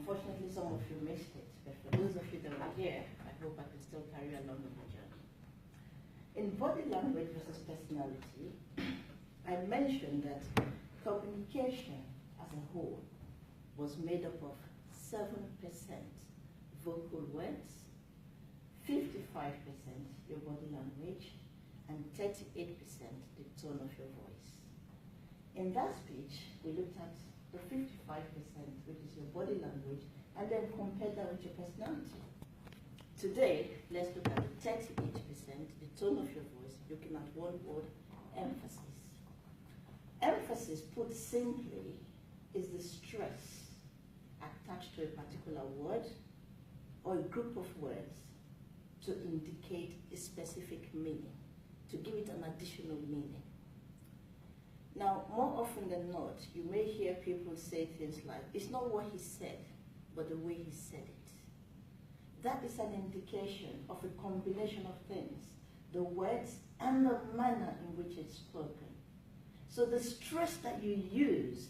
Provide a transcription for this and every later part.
Unfortunately, some of you missed it, but for those of you that were here, I hope I can still carry along with the journey. In body language versus personality, I mentioned that communication as a whole was made up of 7% vocal words, 55% your body language, and 38% the tone of your voice. In that speech, we looked at the 55%, which is your body language, and then compared that with your personality. Today, let's look at the 38%, the tone of your voice, looking at one word, emphasis. Emphasis, put simply, is the stress attached to a particular word or a group of words to indicate a specific meaning, to give it an additional meaning. Now, more often than not, you may hear people say things like, it's not what he said, but the way he said it. That is an indication of a combination of things, the words and the manner in which it's spoken. So the stress that you use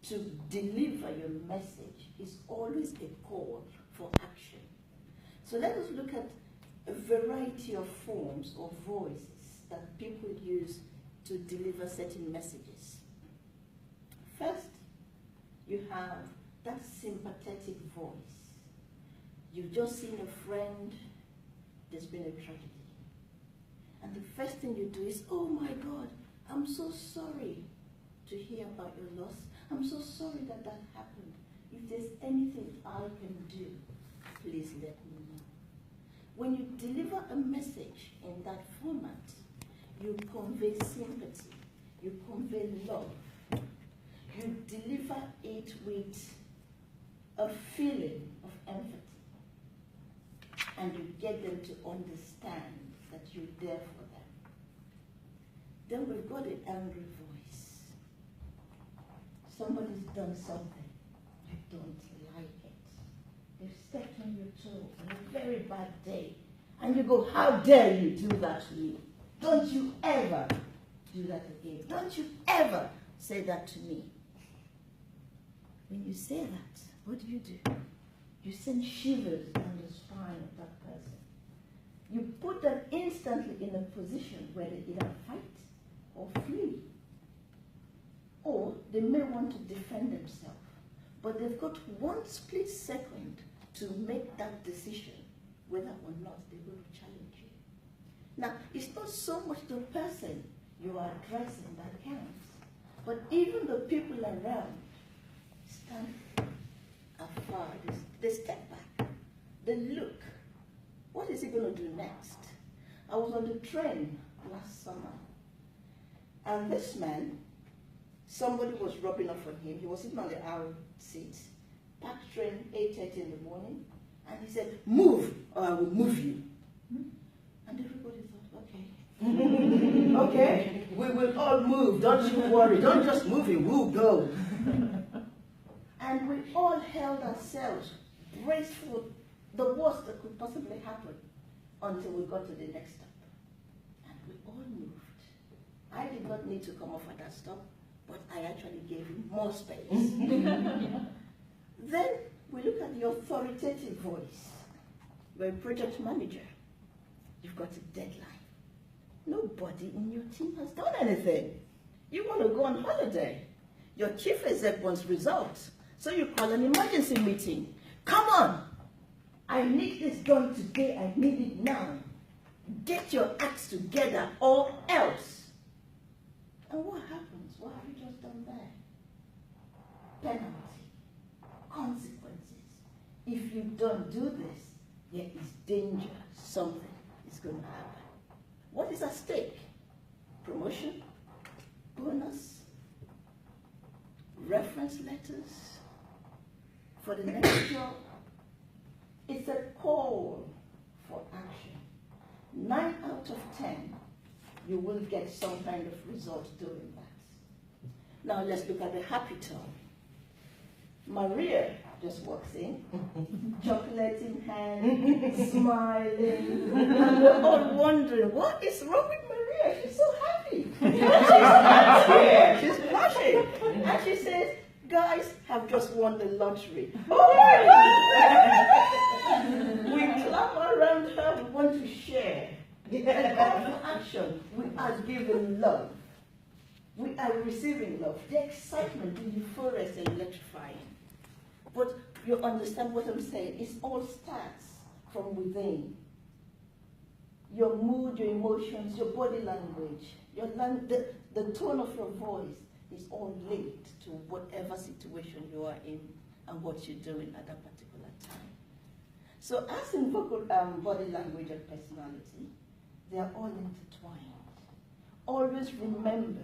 to deliver your message is always a call for action. So let us look at a variety of forms or voices that people use to deliver certain messages. First, you have that sympathetic voice. You've just seen a friend, there's been a tragedy. And the first thing you do is, oh my God, I'm so sorry to hear about your loss. I'm so sorry that that happened. If there's anything I can do, please let me know. When you deliver a message in that format, you convey sympathy, you convey love, you deliver it with a feeling of empathy, and you get them to understand that you're there for them. Then we've got an angry voice. Somebody's done something, you don't like it. They've stepped on your toe on a very bad day, and you go, how dare you do that to me? Don't you ever do that again. Don't you ever say that to me. When you say that, what do? You send shivers down the spine of that person. You put them instantly in a position where they either fight or flee. Or they may want to defend themselves. But they've got one split second to make that decision whether or not they will challenge you. Now, it's not so much the person you are addressing that counts, but even the people around stand afar. They step back. They look. What is he going to do next? I was on the train last summer, and this man, somebody was rubbing off on him. He was sitting on the aisle seat, packed train, 8:30 in the morning, and he said, move, or I will move you. And everybody thought, okay. Okay, we will all move, don't you worry. Don't just move it, we'll go. And we all held ourselves braced for the worst that could possibly happen until we got to the next stop. And we all moved. I did not need to come off at that stop, but I actually gave him more space. Then we look at the authoritative voice. You're a project manager. You've got a deadline. Nobody in your team has done anything. You want to go on holiday. Your chief exec wants results. So you call an emergency meeting. Come on. I need this done today. I need it now. Get your acts together or else. And what happens? What have you just done there? Penalty. Consequences. If you don't do this, there is danger. Something is going to happen. What is at stake? Promotion? Bonus? Reference letters? For the next job? It's a call for action. 9 out of 10, you will get some kind of result doing that. Now let's look at the happy tone. Maria just walks in, chocolate in hand, smiling, and we're all wondering, what is wrong with Maria? She's so happy. She's blushing. And she says, Guys have just won the lottery. We clap around her, we want to share. And call for action, we are giving love. We are receiving love. The excitement, the euphoria is electrifying. But you understand what I'm saying? It all starts from within. Your mood, your emotions, your body language, the tone of your voice is all linked to whatever situation you are in and what you're doing at that particular time. So as in body language and personality, they are all intertwined. Always remember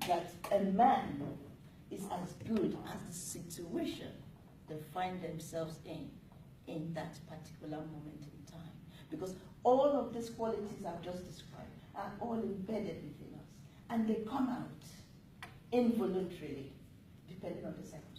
that a man is as good as the situation they find themselves in that particular moment in time. Because all of these qualities I've just described are all embedded within us. And they come out involuntarily, depending on the circumstances.